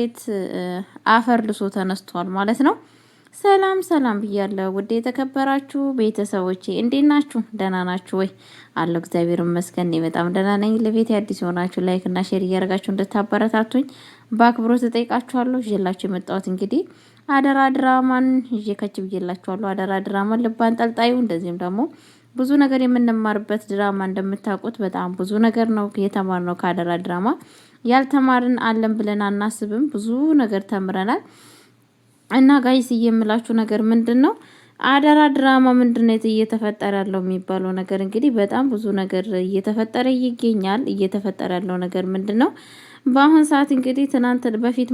ቤት አፈር ልሶ ተነስቷል ማለት ነው። ሰላም ሰላም ብያለሁ ውድ የተከበራችሁ ቤተሰቦቼ እንዴት ናችሁ? ደህና ናችሁ ወይ? አለሁ እግዚአብሔር ይመስገን እኔ በጣም ደህና ነኝ። ለቤት አዲስ ሆናችሁ ላይክ እና ሼር እያደረጋችሁ እንድታበረታቱኝ በአክብሮት እጠይቃችኋለሁ። ይዤላችሁ የመጣሁት እንግዲህ አደራ ድራማን ይዤ ከች ብዬላችኋለሁ። አደራ ድራማን ልብ አንጠልጣዩ እንደዚህም ደግሞ ብዙ ነገር የምንማርበት ድራማ እንደምታውቁት በጣም ብዙ ነገር ነው የተማርነው ከአደራ ድራማ። ያልተማርን አለን ብለን አናስብም። ብዙ ነገር ተምረናል። እና ጋይስ የምላችሁ ነገር ምንድነው? አደራ ድራማ ምንድነው እየተፈጠረ ያለው የሚባለው ነገር እንግዲህ በጣም ብዙ ነገር እየተፈጠረ ይገኛል። እየተፈጠረ ያለው ነገር ምንድነው? በአሁን ሰዓት እንግዲህ ትናንት በፊት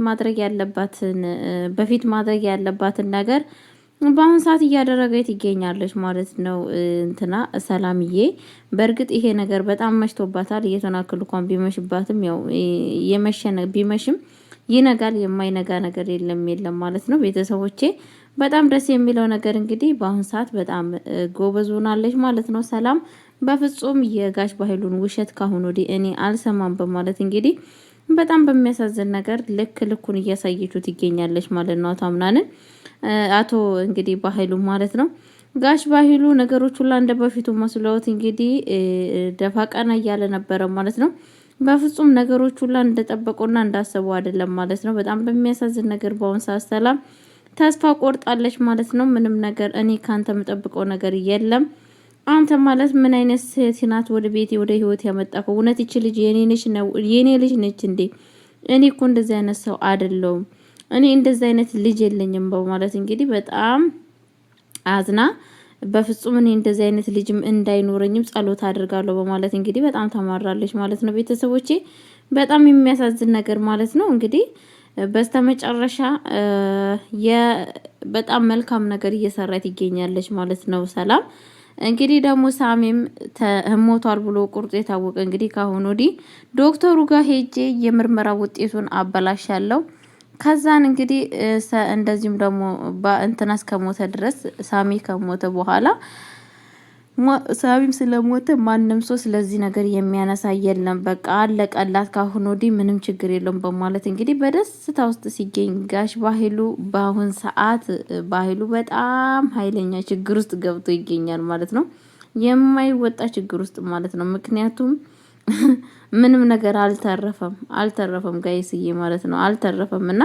ማድረግ ያለባትን ነገር በአሁን ሰዓት እያደረገች ትገኛለች ማለት ነው። እንትና ሰላምዬ በእርግጥ ይሄ ነገር በጣም መሽቶባታል። እየተናከሉ እንኳን ቢመሽባትም ያው ቢመሽም ይነጋል። የማይነጋ ነገር የለም ማለት ነው። ቤተሰቦቼ በጣም ደስ የሚለው ነገር እንግዲህ በአሁን ሰዓት በጣም ጎበዝ ሆናለች ማለት ነው። ሰላም በፍጹም የጋሽ ባህሉን ውሸት ካሁን ወዲህ እኔ አልሰማም በማለት እንግዲህ በጣም በሚያሳዝን ነገር ልኩን እያሳየችው ትገኛለች ማለት ነው። ታምናንን አቶ እንግዲህ ባህሉ ማለት ነው። ጋሽ ባህሉ ነገሮች ሁላ እንደ በፊቱ መስሎት እንግዲህ ደፋ ቀና እያለ ነበረ ማለት ነው። በፍጹም ነገሮች ሁላ እንደጠበቁና እንዳሰቡ አይደለም ማለት ነው። በጣም በሚያሳዝን ነገር በአሁን ሰዓት ሰላም ተስፋ ቆርጣለች ማለት ነው። ምንም ነገር እኔ ካንተ የምጠብቀው ነገር የለም። አንተ ማለት ምን አይነት ሴት ናት ወደ ቤቴ ወደ ህይወት ያመጣከው? እውነት እቺ ልጅ የኔ ልጅ ነች እንዴ? እኔ እኮ እንደዚህ አይነት ሰው አይደለሁም። እኔ እንደዚህ አይነት ልጅ የለኝም በማለት እንግዲህ በጣም አዝና በፍጹም እኔ እንደዚህ አይነት ልጅም እንዳይኖረኝም ጸሎት አድርጋለሁ በማለት እንግዲህ በጣም ተማራለች ማለት ነው። ቤተሰቦቼ በጣም የሚያሳዝን ነገር ማለት ነው። እንግዲህ በስተመጨረሻ በጣም መልካም ነገር እየሰራች ትገኛለች ማለት ነው። ሰላም እንግዲህ ደግሞ ሳሚም ሞቷል ብሎ ቁርጥ የታወቀ እንግዲህ ካሁን ወዲህ ዶክተሩ ጋር ሄጄ የምርመራ ውጤቱን አበላሻለሁ ከዛን እንግዲህ እንደዚህም ደግሞ እንትና እስከሞተ ድረስ ሳሚ ከሞተ በኋላ ሳሚም ስለሞተ ማንንም ሰው ስለዚህ ነገር የሚያነሳ የለም። በቃ አለቀላት ካሁን ወዲህ ምንም ችግር የለውም በማለት እንግዲህ በደስታ ውስጥ ሲገኝ ጋሽ ባህሉ በአሁን ሰዓት ባህሉ በጣም ኃይለኛ ችግር ውስጥ ገብቶ ይገኛል ማለት ነው። የማይወጣ ችግር ውስጥ ማለት ነው። ምክንያቱም ምንም ነገር አልተረፈም ጋይስዬ ማለት ነው። አልተረፈም እና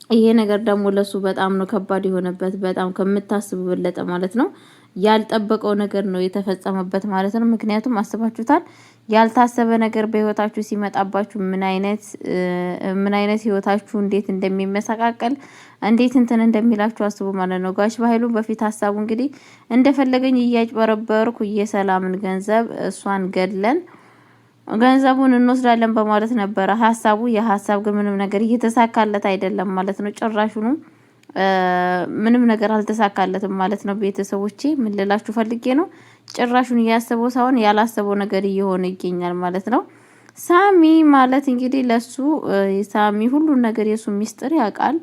ይሄ ነገር ደግሞ ለሱ በጣም ነው ከባድ የሆነበት በጣም ከምታስቡ በለጠ ማለት ነው። ያልጠበቀው ነገር ነው የተፈጸመበት ማለት ነው። ምክንያቱም አስባችሁታል ያልታሰበ ነገር በህይወታችሁ ሲመጣባችሁ ምን አይነት ህይወታችሁ እንዴት እንደሚመሰቃቀል እንዴት እንትን እንደሚላችሁ አስቡ ማለት ነው። ጋሽ ባህሉ በፊት ሀሳቡ እንግዲህ እንደፈለገኝ እያጭበረበርኩ የሰላምን ገንዘብ እሷን ገድለን ገንዘቡን እንወስዳለን በማለት ነበረ ሀሳቡ። የሀሳብ ግን ምንም ነገር እየተሳካለት አይደለም ማለት ነው። ጭራሹኑ ምንም ነገር አልተሳካለትም ማለት ነው። ቤተሰቦቼ ምን ልላችሁ ፈልጌ ነው፣ ጭራሹን እያሰበው ሳይሆን ያላሰበው ነገር እየሆነ ይገኛል ማለት ነው። ሳሚ ማለት እንግዲህ ለሱ ሳሚ ሁሉን ነገር የሱ ሚስጥር ያውቃል።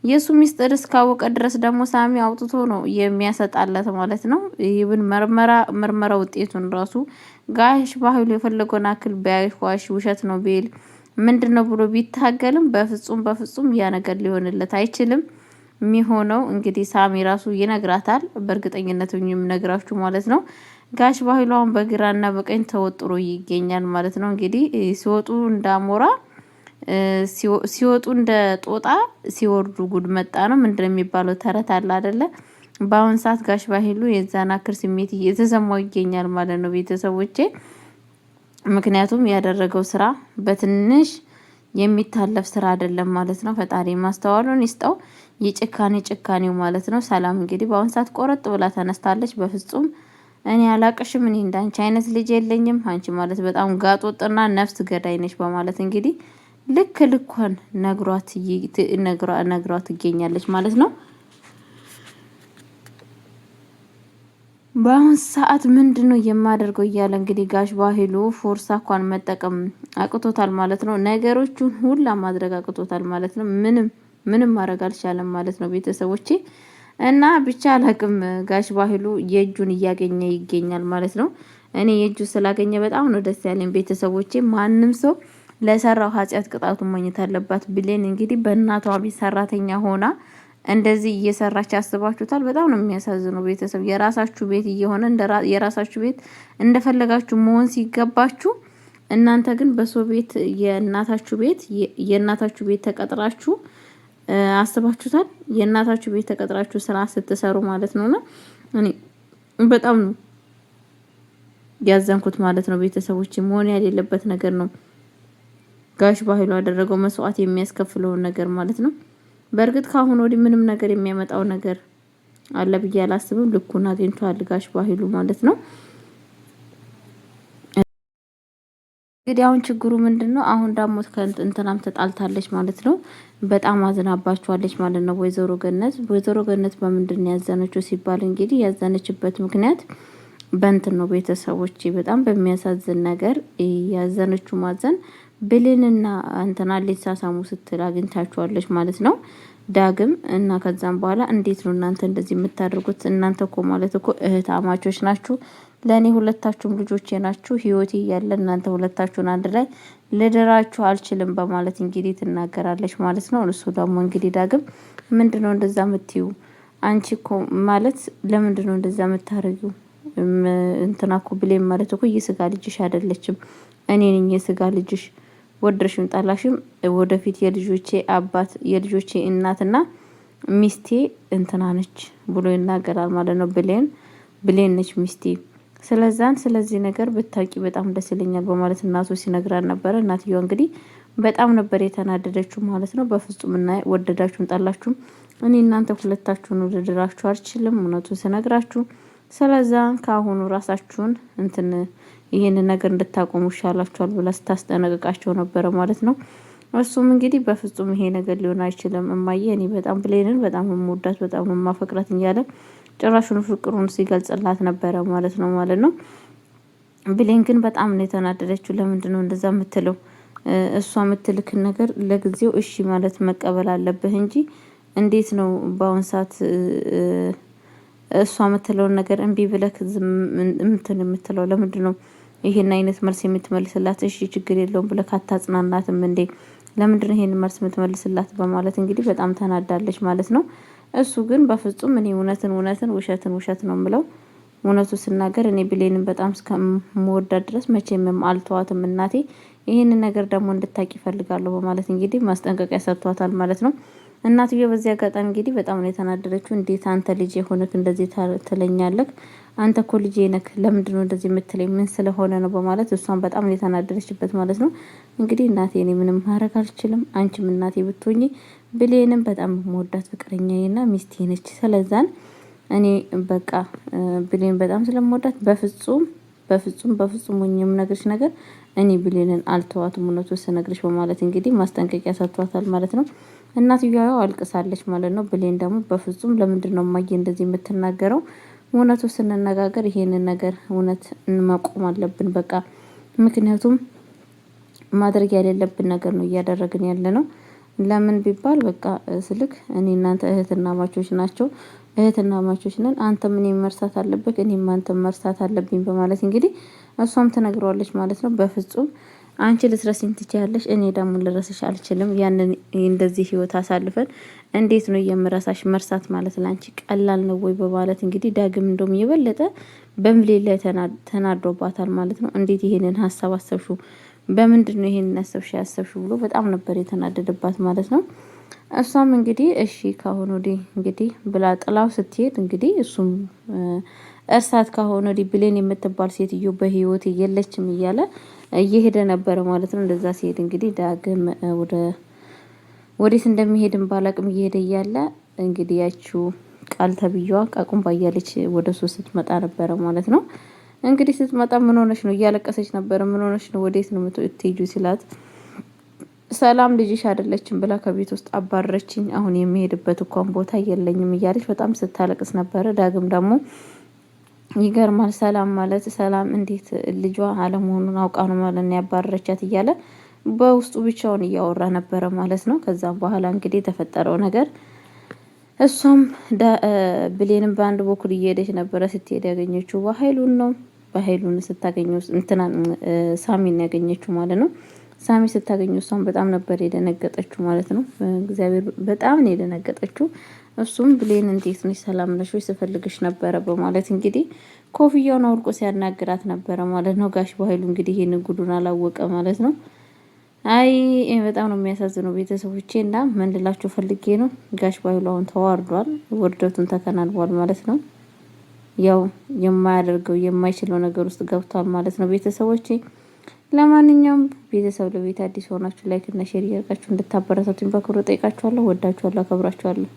የሱ ሚስጥር እስካወቀ ድረስ ደግሞ ሳሚ አውጥቶ ነው የሚያሰጣለት ማለት ነው። ይብን ምርመራ ውጤቱን ራሱ ጋሽ ባህሉ የፈለገውን አክል ቢያይዋሽ ውሸት ነው ቢል ምንድነው ብሎ ቢታገልም በፍጹም ያ ነገር ሊሆንለት አይችልም። የሚሆነው እንግዲህ ሳሚ ራሱ ይነግራታል። በእርግጠኝነት ነግራችሁ ማለት ነው። ጋሽ ባህሉ አሁን በግራና በቀኝ ተወጥሮ ይገኛል ማለት ነው። እንግዲህ ሲወጡ እንዳሞራ ሲወጡ እንደ ጦጣ ሲወርዱ ጉድ መጣ ነው ምንድነው የሚባለው ተረት አለ አይደለ? በአሁን ሰዓት ጋሽ ባህሉ የዛን አክር ስሜት እየተሰማው ይገኛል ማለት ነው። ቤተሰቦቼ ምክንያቱም ያደረገው ስራ በትንሽ የሚታለፍ ስራ አይደለም ማለት ነው። ፈጣሪ ማስተዋሉን ይስጠው። ጭካኔው ማለት ነው። ሰላም እንግዲህ በአሁን ሰዓት ቆረጥ ብላ ተነስታለች። በፍጹም እኔ አላቅሽም፣ እኔ እንዳንቺ አይነት ልጅ የለኝም፣ አንቺ ማለት በጣም ጋጦጥና ነፍስ ገዳይ ነች በማለት እንግዲህ ልኳን ነግሯት ትገኛለች ማለት ነው። በአሁን ሰዓት ምንድነው የማደርገው እያለ እንግዲህ ጋሽ ባህሉ ፎርሳ እንኳን መጠቀም አቅቶታል ማለት ነው። ነገሮቹን ሁላ ማድረግ አቅቶታል ማለት ነው። ምንም ማድረግ አልቻለም ማለት ነው። ቤተሰቦቼ እና ብቻ አላቅም ጋሽ ባህሉ የእጁን እያገኘ ይገኛል ማለት ነው። እኔ የእጁ ስላገኘ በጣም ነው ደስ ያለኝ ቤተሰቦቼ። ማንም ሰው ለሰራው ኃጢአት ቅጣቱን ማግኘት አለባት። ብሌን እንግዲህ በእናቷ ቤት ሰራተኛ ሆና እንደዚህ እየሰራች ያስባችሁታል። በጣም ነው የሚያሳዝነው። ቤተሰብ የራሳችሁ ቤት እየሆነ የራሳችሁ ቤት እንደፈለጋችሁ መሆን ሲገባችሁ እናንተ ግን በሰው ቤት የእናታችሁ ቤት ተቀጥራችሁ አስባችሁታል። የእናታችሁ ቤት ተቀጥራችሁ ስራ ስትሰሩ ማለት ነውና እኔ በጣም ነው ያዘንኩት ማለት ነው። ቤተሰቦች መሆን የሌለበት ነገር ነው ጋሽ ባህሉ ያደረገው መስዋዕት የሚያስከፍለውን ነገር ማለት ነው። በእርግጥ ካሁን ወዲህ ምንም ነገር የሚያመጣው ነገር አለ ብዬ አላስብም። ልኩን አግኝቷል ጋሽ ባህሉ ማለት ነው። እንግዲህ አሁን ችግሩ ምንድነው? አሁን ደግሞ ከእንትናም ተጣልታለች ማለት ነው። በጣም አዝናባቸዋለች ማለት ነው ወይዘሮ ገነት በምንድን ነው ያዘነችው ሲባል እንግዲህ ያዘነችበት ምክንያት በእንትን ነው ቤተሰቦች። በጣም በሚያሳዝን ነገር ያዘነችው ማዘን ብሌንና እንትና ሊሳሳሙ ስትል አግኝታችኋለች ማለት ነው ዳግም እና ከዛም በኋላ እንዴት ነው እናንተ እንደዚህ የምታደርጉት? እናንተ እኮ ማለት እኮ እህት አማቾች ናችሁ። ለኔ ሁለታችሁም ልጆቼ ናችሁ። ህይወቴ እያለ እናንተ ሁለታችሁን አንድ ላይ ልድራችሁ አልችልም በማለት እንግዲህ ትናገራለች ማለት ነው። እሱ ደግሞ እንግዲህ ዳግም ምንድነው እንደዛ የምትዩ? አንቺ እኮ ማለት ለምንድነው እንደዛ የምታረጊው? እንትና እኮ ብሌን ማለት እኮ የስጋ ልጅሽ አይደለችም። እኔ ነኝ የስጋ ልጅሽ። ወድረሽም ጣላሽም ወደፊት የልጆቼ አባት የልጆቼ እናትና ሚስቴ እንትና ነች ብሎ ይናገራል ማለት ነው። ብሌን ነች ሚስቴ። ስለዚህ ነገር ብታቂ በጣም ደስ ይለኛል በማለት እናቱ ሲነግራን ነበር። እናትየዋ እንግዲህ በጣም ነበር የተናደደችው ማለት ነው። በፍጹም እና ወደዳችሁም ጣላችሁም እኔ እናንተ ሁለታችሁን ልድራችሁ አልችልም እውነቱን ስነግራችሁ። ስለዛ ከአሁኑ ራሳችሁን ይሄን ነገር እንድታቆሙ ይሻላችኋል ብላ ስታስጠነቅቃቸው ነበረ ማለት ነው። እሱም እንግዲህ በፍጹም ይሄ ነገር ሊሆን አይችልም እማዬ፣ እኔ በጣም ብሌንን በጣም የምወዳት በጣም የማፈቅራት እያለ ጭራሹን ፍቅሩን ሲገልጽላት ነበረ ማለት ነው። ብሌን ግን በጣም ነው የተናደደችው። ለምንድን ነው እንደዛ የምትለው? እሷ የምትልክን ነገር ለጊዜው እሺ ማለት መቀበል አለብህ እንጂ እንዴት ነው በአሁን ሰዓት እሷ የምትለውን ነገር እምቢ ብለክ የምትለው? ለምንድን ነው ይሄን አይነት መልስ የምትመልስላት? እሺ ችግር የለውም ብለክ አታጽናናትም እንዴ? ለምንድን ነው ይሄን መልስ የምትመልስላት? በማለት እንግዲህ በጣም ተናዳለች ማለት ነው። እሱ ግን በፍጹም እኔ እውነትን ውሸት ነው የምለው። እውነቱ ስናገር እኔ ብሌንን በጣም እስከምወዳት ድረስ መቼም አልተዋትም እናቴ። ይሄንን ነገር ደግሞ እንድታቂ ይፈልጋለሁ በማለት እንግዲህ ማስጠንቀቂያ ሰጥቷታል ማለት ነው። እናትየው በዚህ አጋጣሚ እንግዲህ በጣም ነው የተናደደችው። እንዴት አንተ ልጅ የሆነክ እንደዚህ ትለኛለክ? አንተ እኮ ልጅ ነክ፣ ለምንድን ነው እንደዚህ የምትለኝ? ምን ስለሆነ ነው? በማለት እሷን በጣም ነው የተናደደችበት ማለት ነው። እንግዲህ እናቴ እኔ ምንም ማድረግ አልችልም። አንቺም እናቴ ብትሆኚ ብሌንም በጣም የምወዳት ፍቅረኛዬና ሚስቴ ነች። ስለዛን እኔ በቃ ብሌን በጣም ስለምወዳት በፍጹም ወኝም ነገርሽ ነገር እኔ ብሌንን አልተዋትም እውነቱን ስነግርሽ በማለት እንግዲህ ማስጠንቀቂያ ሰጥቷታል ማለት ነው። እናትየዋ አልቅሳለች ማለት ነው። ብሌን ደግሞ በፍጹም ለምንድን ነው እማዬ እንደዚህ የምትናገረው? እውነቱ ስንነጋገር ይሄንን ነገር እውነት መቆም አለብን በቃ። ምክንያቱም ማድረግ የሌለብን ነገር ነው እያደረግን ያለ ነው። ለምን ቢባል በቃ ስልክ እኔ እናንተ እህትና ማቾች ነን። አንተም እኔን መርሳት አለበት፣ እኔም አንተም መርሳት አለብኝ በማለት እንግዲህ እሷም ትነግረዋለች ማለት ነው። በፍጹም አንቺ ልትረሲኝ ትችያለሽ፣ እኔ ደግሞ ልረስሽ አልችልም። ያንን እንደዚህ ህይወት አሳልፈን እንዴት ነው የምረሳሽ? መርሳት ማለት ላንቺ ቀላል ነው ወይ? በማለት እንግዲህ ዳግም እንደውም የበለጠ በምሌል ላይ ተናዶባታል ማለት ነው። እንዴት ይሄንን ሀሳብ አሰብሹ? በምንድን ነው ይሄንን ያሰብሹ ብሎ በጣም ነበር የተናደደባት ማለት ነው። እሷም እንግዲህ እሺ ካሁን ወዲህ እንግዲህ ብላ ጥላው ስትሄድ እንግዲህ እሱም እርሳት ካሁን ወዲህ ብሌን የምትባል ሴትዮ በህይወት የለችም እያለ እየሄደ ነበረ ማለት ነው። እንደዛ ሲሄድ እንግዲህ ዳግም ወዴት እንደሚሄድም ባላቅም እየሄደ እያለ እንግዲህ ያቺው ቃል ተብዬዋ ቃቁም ባያለች ወደ እሱ ስትመጣ ነበረ ማለት ነው። እንግዲህ ስትመጣ ምን ሆነሽ ነው? እያለቀሰች ነበረ። ምን ሆነሽ ነው? ወዴት ነው የምትሄጂው ሲላት ሰላም ልጅሽ አይደለችም ብላ ከቤት ውስጥ አባረችኝ። አሁን የሚሄድበት እንኳን ቦታ የለኝም እያለች በጣም ስታለቅስ ነበረ። ዳግም ደግሞ ይገርማል። ሰላም እንዴት ልጇ አለመሆኑን አውቃ ነው ማለት ነው ያባረረቻት እያለ በውስጡ ብቻውን እያወራ ነበረ ማለት ነው። ከዛም በኋላ እንግዲህ የተፈጠረው ነገር እሷም ብሌንም በአንድ በኩል እየሄደች ነበረ። ስትሄድ ያገኘችው በኃይሉን ስታገኘው ሳሚን ያገኘችው ማለት ነው። ሳሚ ስታገኘው እሷን በጣም ነበር የደነገጠችው ማለት ነው። እግዚአብሔር በጣም ነው የደነገጠችው። እሱም ብሌን እንዴት ነሽ ሰላም ነሽ ወይ ስፈልግሽ ነበረ በማለት እንግዲህ ኮፍያውን አውልቆ ሲያናግራት ነበረ ማለት ነው። ጋሽ በኃይሉ እንግዲህ ይሄንን ጉዱን አላወቀ ማለት ነው። አይ በጣም ነው የሚያሳዝነው ቤተሰቦቼ። እና ምን ልላችሁ ፈልጌ ነው ጋሽ በኃይሉ አሁን ተዋርዷል፣ ውርደቱን ተከናንቧል ማለት ነው። ያው የማያደርገው የማይችለው ነገር ውስጥ ገብቷል ማለት ነው ቤተሰቦቼ። ለማንኛውም ቤተሰብ ለቤት አዲስ ሆናችሁ ላይክ እና ሼር እያደረጋችሁ እንድታበረታቱኝ በክብር ጠይቃችኋለሁ። ወዳችኋለሁ፣ አከብራችኋለሁ።